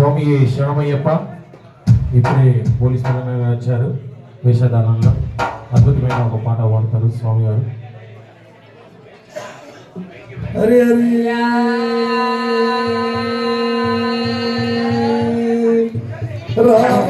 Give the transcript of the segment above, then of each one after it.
స్వామి శరణమయ్యప్ప ఇప్పుడే పోలీస్ తెలంగాణ వచ్చారు. వేషధారణలో అద్భుతమైన ఒక పాట పాడతారు స్వామి గారు. హరి హరి రామ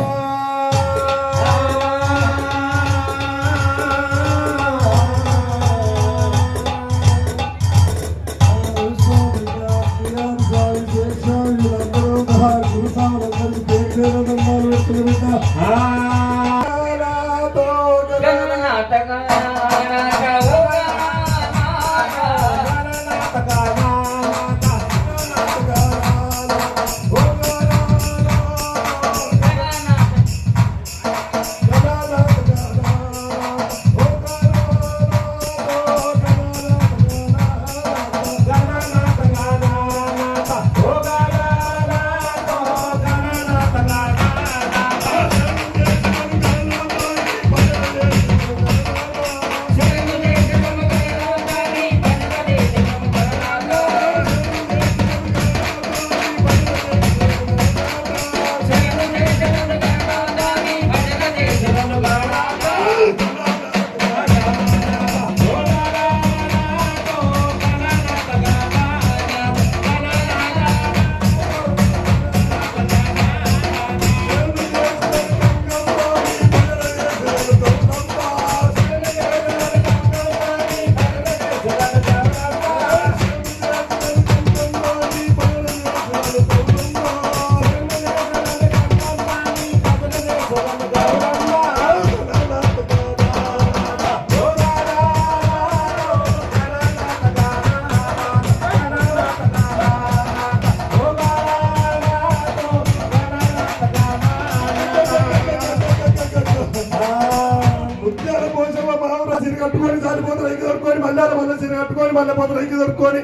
కట్టుకొని సాలిపోతలు ఎక్కి దొరుకుని మళ్ళీ మళ్ళీ సిరి కట్టుకొని మళ్ళీ పోతలు ఎక్కి దొరుకుని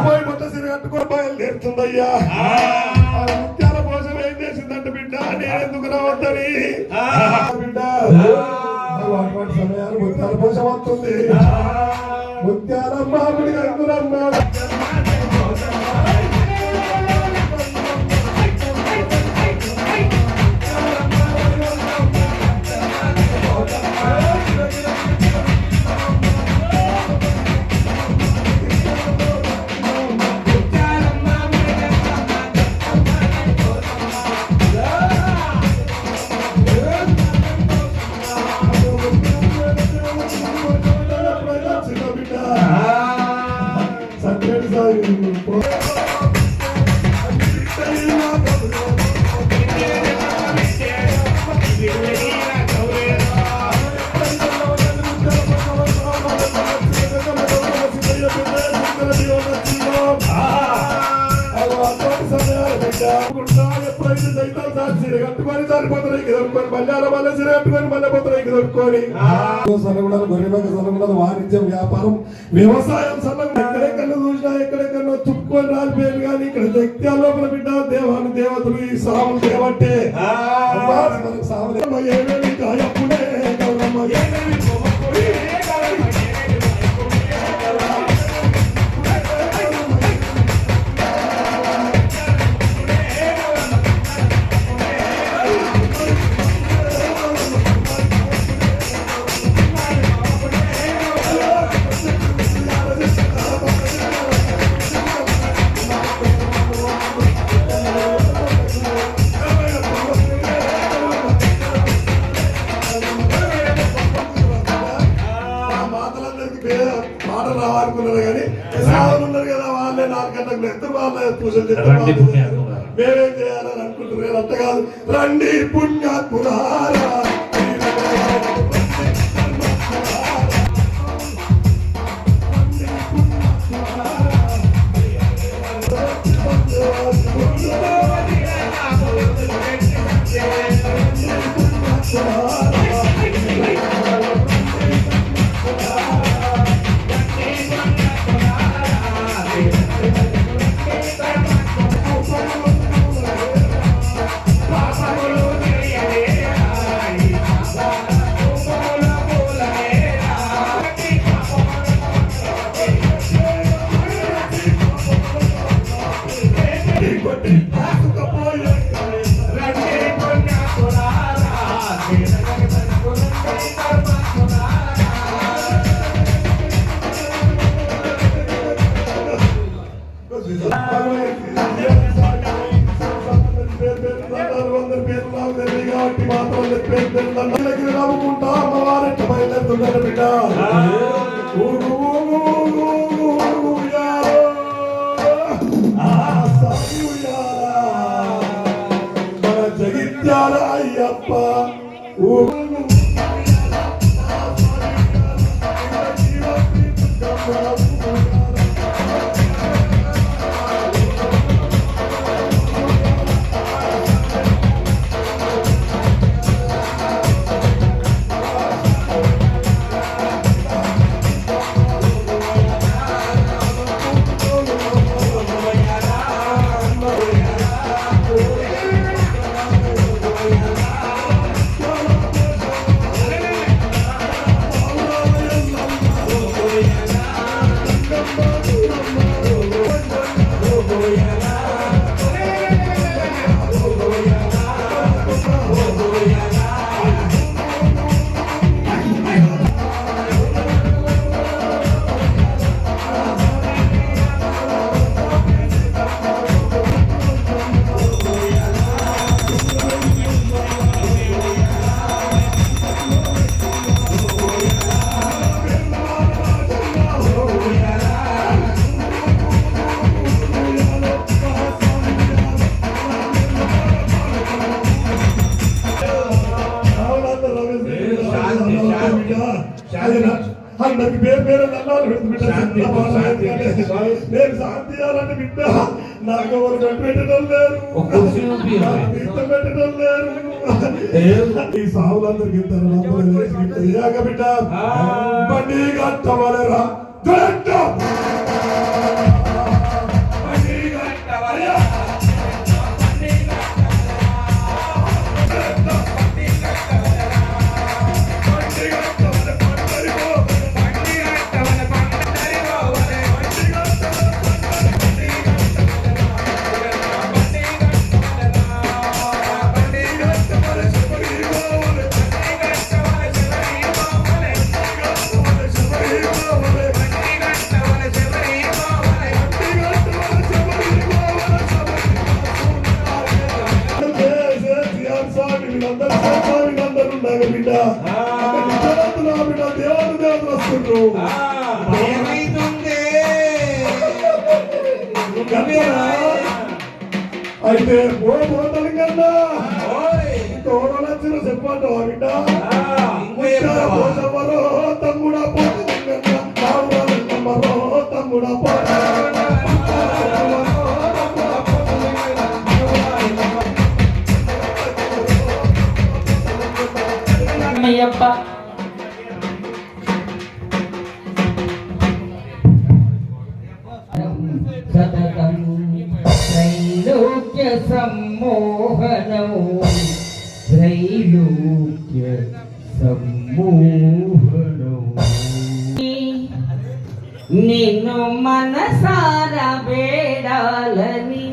పోయి మొత్తం సిరి కట్టుకొని బయలుదేరుతుందయ్యా. ముత్యాల కోసం ఏం చేసిందంటే బిడ్డ నేనెందుకు రావద్దని బిడ్డ అటువంటి సమయాలు ముత్యాల కోసం వస్తుంది. ముత్యాలమ్మ ఎందురమ్మ ఎప్పుడైతే సైతాలు సాక్షి కట్టుకొని సరిపోతాయి దొరుకుని మళ్ళీ మళ్ళీ సిరి కట్టుకొని మళ్ళీ పోతాయి దొరుకుని సలగుణాలు గొర్రెలకు సలగుణాలు వాణిజ్యం వ్యాపారం వ్యవసాయం సలగుణం ఎక్కడెక్కడ చూసినా ఎక్కడెక్కడో తుప్పుకొని రాలిపోయారు. కానీ ఇక్కడ శక్తి లోపల బిడ్డ దేవాన్ని దేవతలు ఈ సాములు దేవంటే సాములు ఏమేమి కాయప్పుడే గౌరమ్మ ఏమేమి పాటలు రావాలనుకున్నారు. కానీ సాధులు ఉన్నారు కదా వాళ్ళే 4 గంటలకు ఎత్తు వాళ్ళే పూజలు చేస్తారు. మేమేం చేయాలని అనుకుంటున్నారు. అంత కాదు, రండి పుణ్యాత్ములారా పెద్దలకి నవ్వుకుంటా అమ్మవారెట్ట బయలుదేరుతుందంట బిడ్డ ఊగు ఊగు ఊగు ఊగు ఊగు ఉయ్యాలో. సాగి ఉయ్యాలా. మన జగిత్యాల అయ్యప్ప ఊగు అందరికి పేరు పేరు నన్నాలు నేను శాంతి ఇవ్వాలంటే బిడ్డ నాకు ఎవరు పెట్టడం లేరు పెట్టడం లేరు ఈ సావులందరికి ఇద్దరు బిడ్డ బండి కట్టవలరా బిడ్డ దేవత దేవతలు వస్తుండ్రు అయితే పోతలు కన్నా ఇంకోడో నచ్చిన చెప్పంటావా బిడ్డ పోసవరో తమ్ముడా పోతలు కన్నా మరో తమ్ముడా అయ్యప్ప సతతం త్రైలోక్య సమ్మోహనం త్రైలోక్య సమ్మోహనం నిన్ను మనసార వేడాలని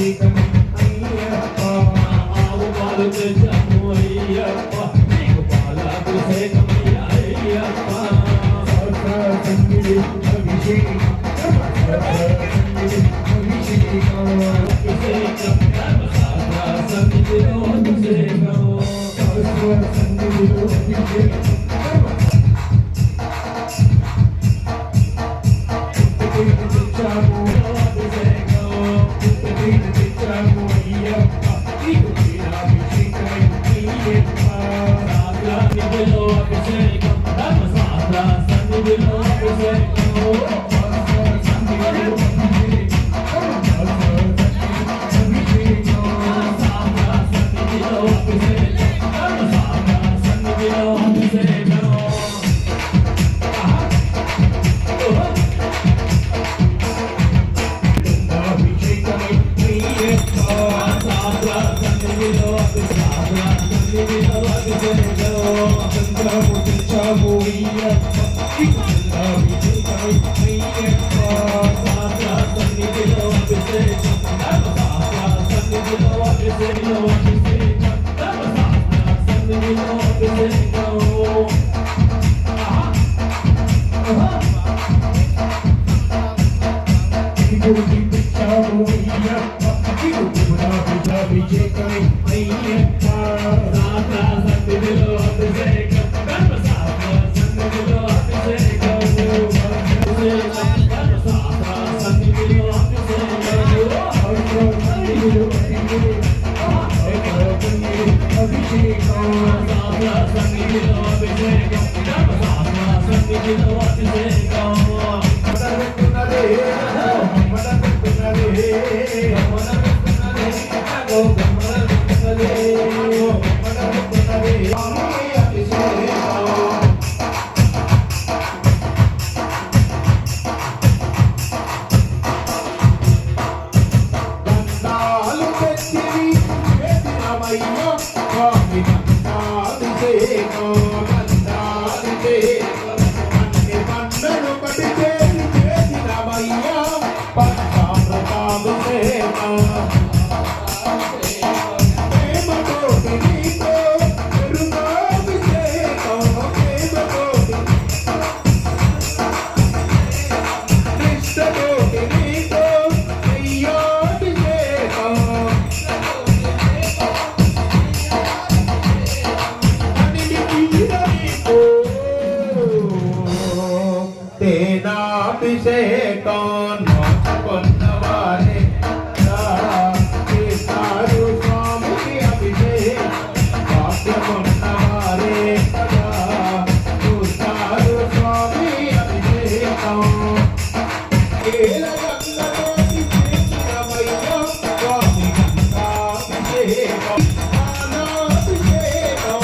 అభిషేకమే అయ్యప్ప ఆవు పాలు తెచ్చాము అయ్యప్ప నీకు పాలాభిషేకమయ్య అయ్యప్ప సహస్ర సంగిడి అభిషేకం అభిషేకం నోచుకున్నవారే చేస్తారు స్వామికి అభిషేకం భాగ్యమున్నవారే చూస్తారు స్వామి అభిషేకం ఏలగంగలోకి చేసినవయ్యో స్వామి గంగాభిషేకం అనాభిషేకం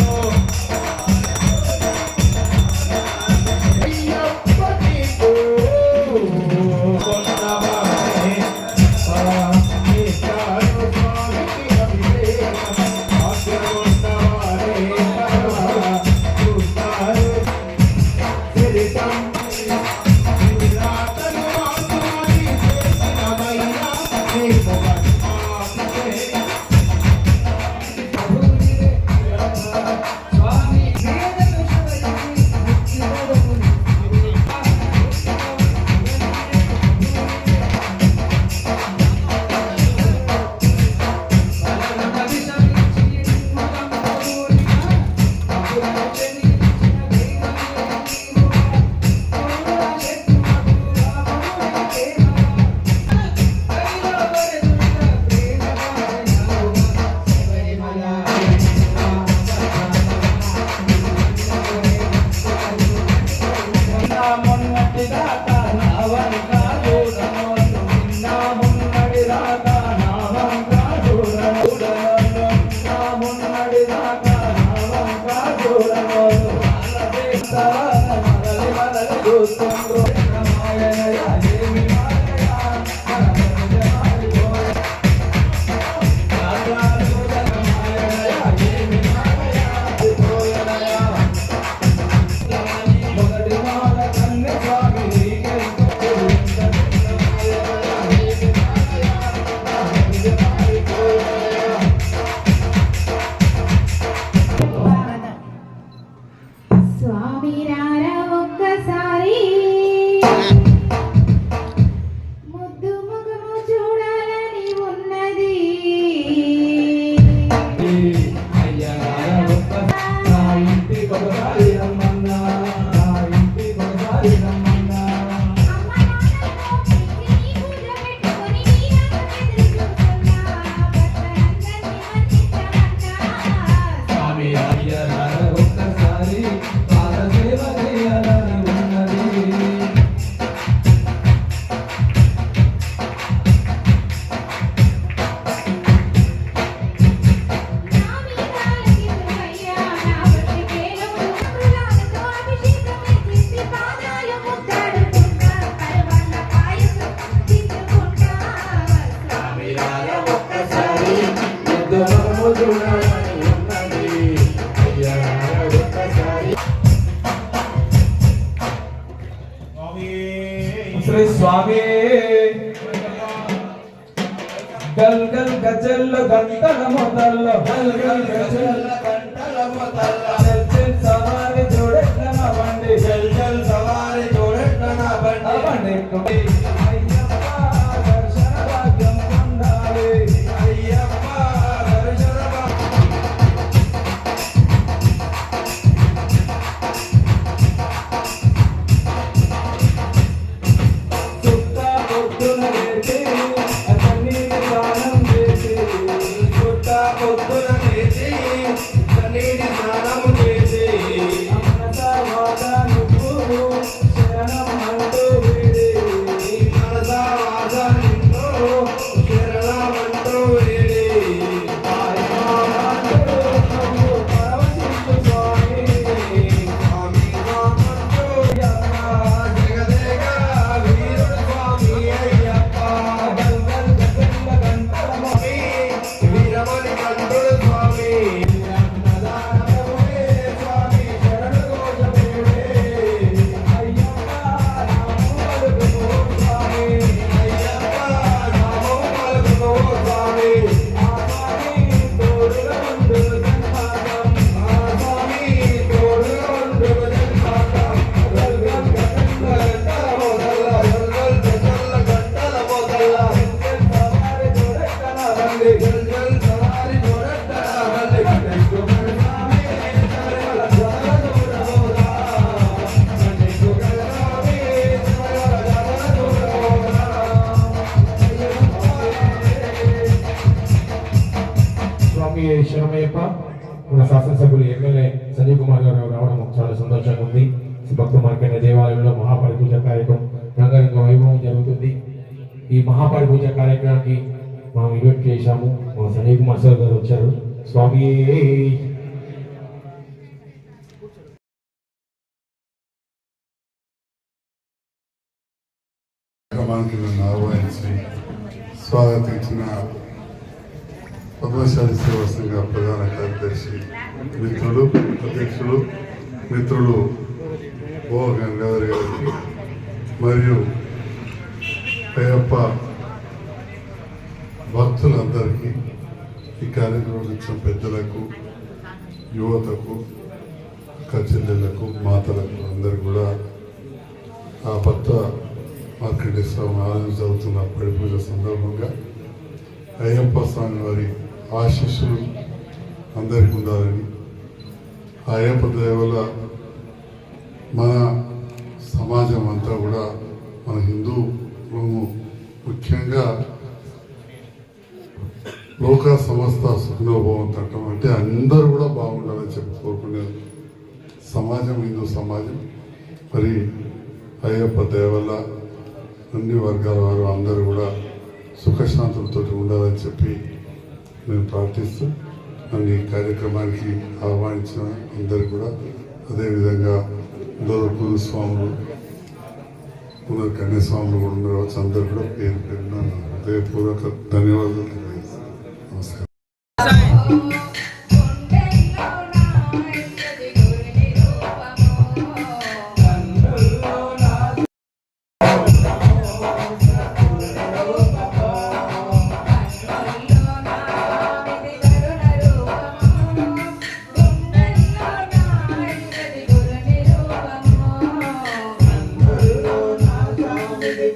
గల్ గల్ గజల్ గంటల మొదల్లో గల్ గల్ గజల్ గంటల మొదల చల్ చల్ సవారి జోడెట్ల నా బండి జల్ జల్ సవారి జోడెట్ల నా బండి బండి అయ్యప్ప దర్శన భాగ్యం పొందాలి అయ్యప్ప దర్శన సుత్త పొద్దున లేచి అతన్ని స్నానం చేసి పుట్ట పొద్దున లేచి సన్నిధి స్నానము చేసి మనస వాద నువ్వు శరణం అంటూ వీడి మనస వాస నిన్ను శరణమంటూ వేడి స్వామి రామంటూ జగదేక వీరుడు స్వామి అయ్యప్ప స్వామి వీరమణి కంఠుడు స్వామి అన్నదానమునే స్వామి శరణు కోసమేడే అయ్యప్ప నామము పలుకును స్వామి తోడుగా ఉండు జన్మాంతం స్వామి తోడుగా ఉండు జన్మాంతం గంటల మొదల సవారి జోడెట్ల నా బండి జల్ జల్ సవారి జోడెట్ట బండి స్వామి శబరిమల జాతర చూడబోదా స్వామి శబరిమల జాతర చూడబోదా స్వామి శరణమయ్యప్ప మన శాసనసభ్యులు ఎమ్మెల్యే సంజయ్ కుమార్ గారు రావడం చాలా సంతోషంగా ఉంది. భక్త మార్కెట్ దేవాలయంలో మహాపడి పూజ కార్యక్రమం రంగరంగ వైభవం జరుగుతుంది. ఈ మహాపడి పూజ కార్యక్రమానికి మనం ఇన్వైట్ చేశాము. మా సంజయ్ కుమార్ సార్ గారు వచ్చారు. స్వామి కార్యక్రమానికి నన్ను ఆహ్వానించి స్వాగతించిన పద్మశాలి సేవా సంఘ ప్రధాన కార్యదర్శి మిత్రులు అధ్యక్షులు మిత్రులు ఓ గంగాధర్ గారికి మరియు అయ్యప్ప భక్తులందరికీ ఈ కార్యక్రమం ఇచ్చిన పెద్దలకు యువతకు చెల్లెళ్లకు మాతలకు అందరికి కూడా ఆ భక్త మార్కండేశ్వర ఆలయం జరుగుతున్న పడి పూజ సందర్భంగా అయ్యప్ప స్వామి వారి ఆశీస్సులు అందరికీ ఉండాలని ఆ అయ్యప్ప దయ వల్ల మన సమాజం అంతా కూడా మన హిందూము ముఖ్యంగా లోక సమస్త సుఖనోభవం అంటాం అంటే అందరూ కూడా బాగుండాలని చెప్పి కోరుకునే సమాజం హిందూ సమాజం. మరి అయ్యప్ప దయ వల్ల అన్ని వర్గాల వారు అందరూ కూడా సుఖశాంతులతో ఉండాలని చెప్పి నేను ప్రార్థిస్తూ నన్ను ఈ కార్యక్రమానికి ఆహ్వానించిన అందరు కూడా అదేవిధంగా అందరూ గురుస్వాములు ఉన్నారు, కన్యాస్వాములు కూడా ఉన్నారు. అందరూ కూడా పేరు పేరున హృదయపూర్వక ధన్యవాదాలు తెలియజేస్తాను. నమస్కారం.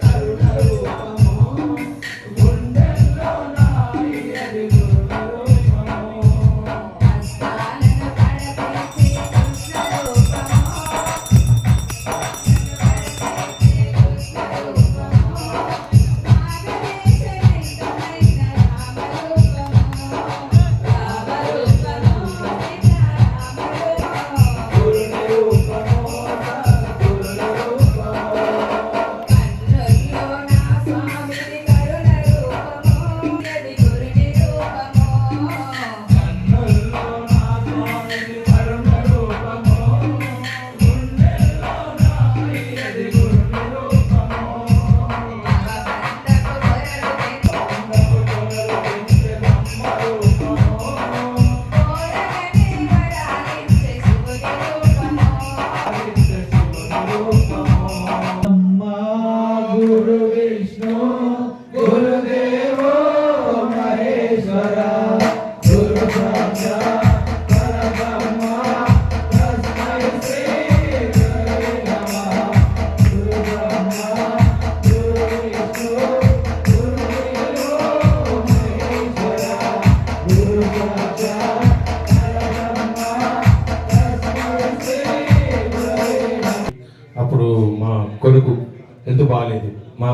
కరుణ రూపము గుండెల్లో నా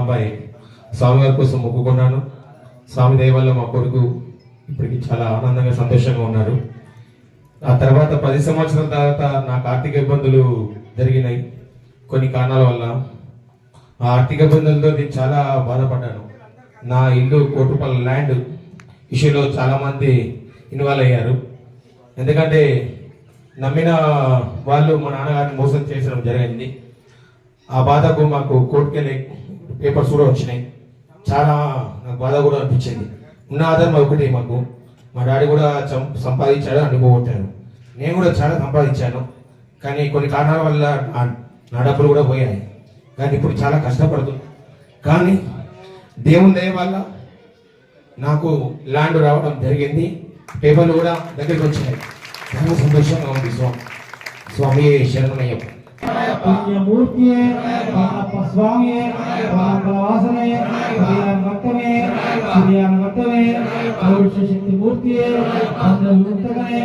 అబ్బాయి స్వామివారి కోసం మొక్కుకున్నాను. స్వామి దయ వల్ల మా కొడుకు ఇప్పటికి చాలా ఆనందంగా సంతోషంగా ఉన్నారు. ఆ తర్వాత 10 సంవత్సరాల తర్వాత నాకు ఆర్థిక ఇబ్బందులు జరిగినాయి కొన్ని కారణాల వల్ల. ఆ ఆర్థిక ఇబ్బందులతో నేను చాలా బాధపడ్డాను. నా ఇల్లు కోటి రూపాయల ల్యాండ్ ఇష్యూలో చాలామంది ఇన్వాల్వ్ అయ్యారు. ఎందుకంటే నమ్మిన వాళ్ళు మా నాన్నగారిని మోసం చేసడం జరిగింది. ఆ బాధకు మాకు కోర్టుకెళ్ళి పేపర్స్ కూడా వచ్చినాయి. చాలా నాకు బాధ కూడా అనిపించింది. ఉన్న ఆధారం ఒకటి మాకు, మా డాడీ కూడా సంపాదించాడు, అనుకోగొట్టాను. నేను కూడా చాలా సంపాదించాను, కానీ కొన్ని కారణాల వల్ల నా డబ్బులు కూడా పోయాయి. కానీ ఇప్పుడు చాలా కష్టపడుతుంది. కానీ దేవుని దయ వల్ల నాకు ల్యాండ్ రావడం జరిగింది. పేపర్లు కూడా దగ్గరికి వచ్చినాయి. చాలా సంతోషంగా ఉంది. స్వామి శరణమయ్యప్ప. పుణ్యమూర్తియే స్వామియే బలవాసనే భక్తమే సూర్యానగతమే శక్తి మూర్తియే అందముక్తమే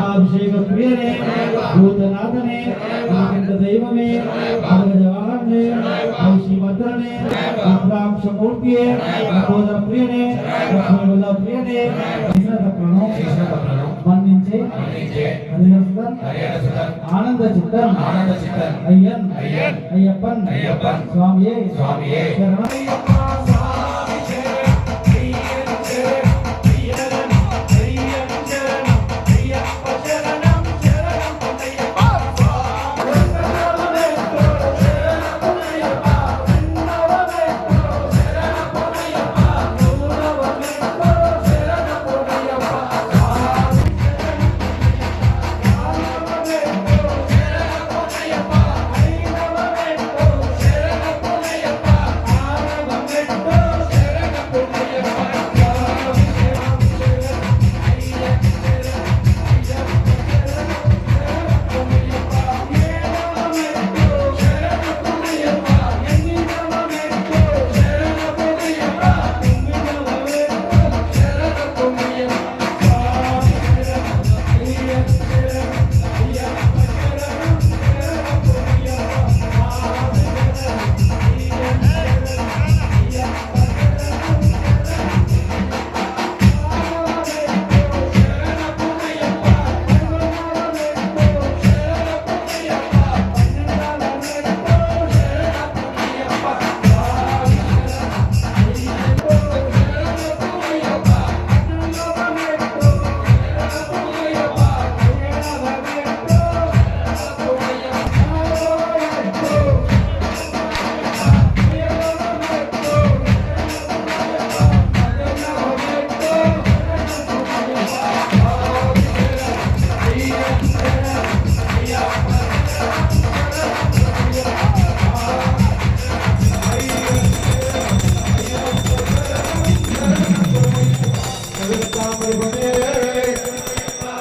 అభిషేక ప్రియనే భూతనాథనే దైవమే జవాహరనే శ్రీభద్రనే రుద్రాంశమూర్తియే సోదర ప్రియనే లక్ష్మీవల్ల ప్రియనే మన్నించే ఆనంద చిత్తం అయ్యన్ అయ్యప్పన్ స్వామియే శరణమయ్యప్ప.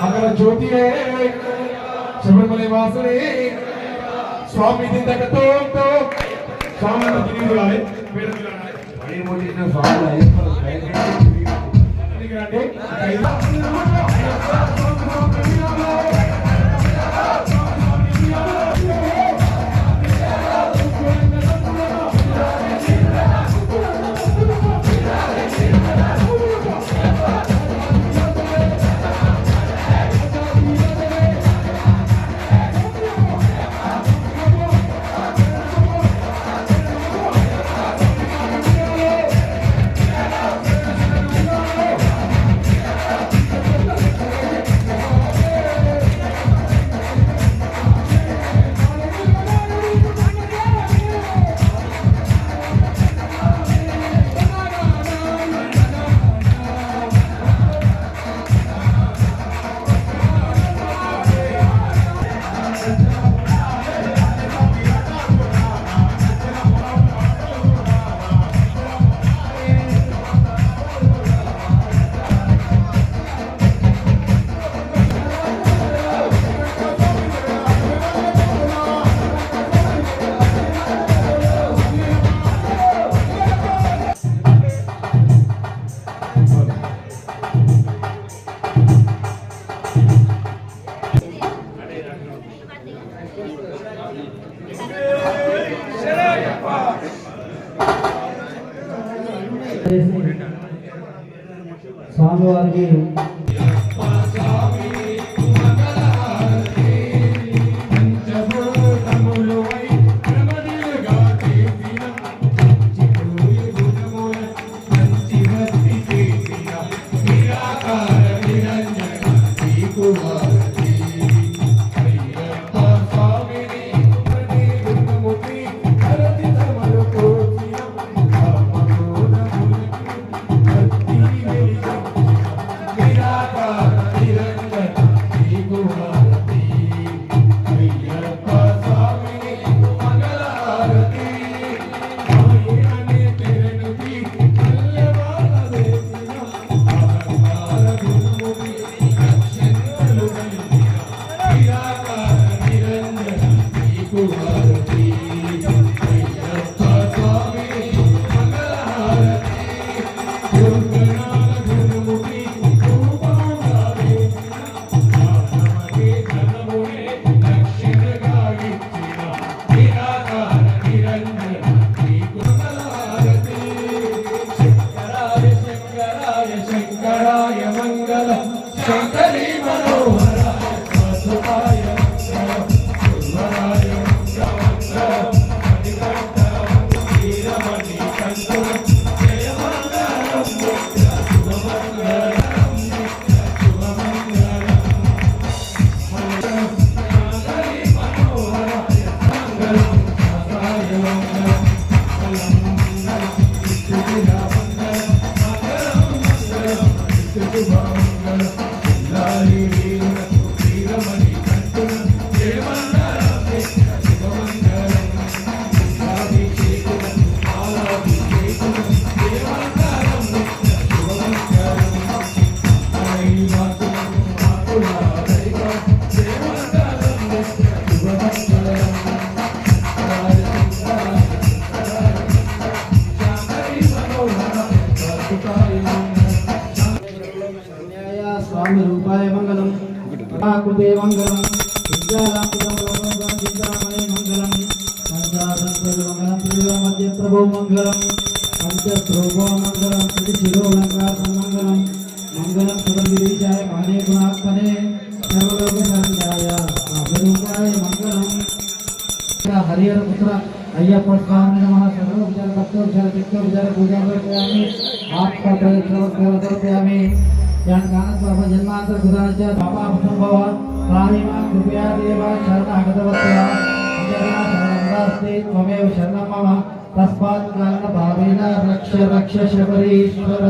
అక్కడ జ్యోతి శబరిమల వాసుడే స్వామి దిందకతో స్వామి తిరిగి స్వామివారికి స్వామి రూపాయ మంగళం కృతే మంగళం విద్యారామణే మంగళం పంచాశంకరం త్రివేణ మధ్య ప్రభో మంగళం పంచస్వరూపో మంగళం శిరోలంకారం మంగళం మంగళం సుగంధిరీశాయ కానే గుణాత్మనే సర్వలోక శరణ్యాయ రూపాయ మంగళం హరిహర పుత్ర అయ్యప్ప స్వామి నమః సర్వ విచార భక్త విచార చిత్త విచార పూజా కరిష్యామి ఆత్మ ప్రదక్షిణామి ज्ञान गानत बाबा जन्मांतर गुदानस्य बाबा संभव प्राणिमा कृपया देव शरणागतवत्या अंजना शरणदास्ते त्वमेव शरणं मम तस्मात् कारण भावेन रक्ष रक्ष शबरीश्वर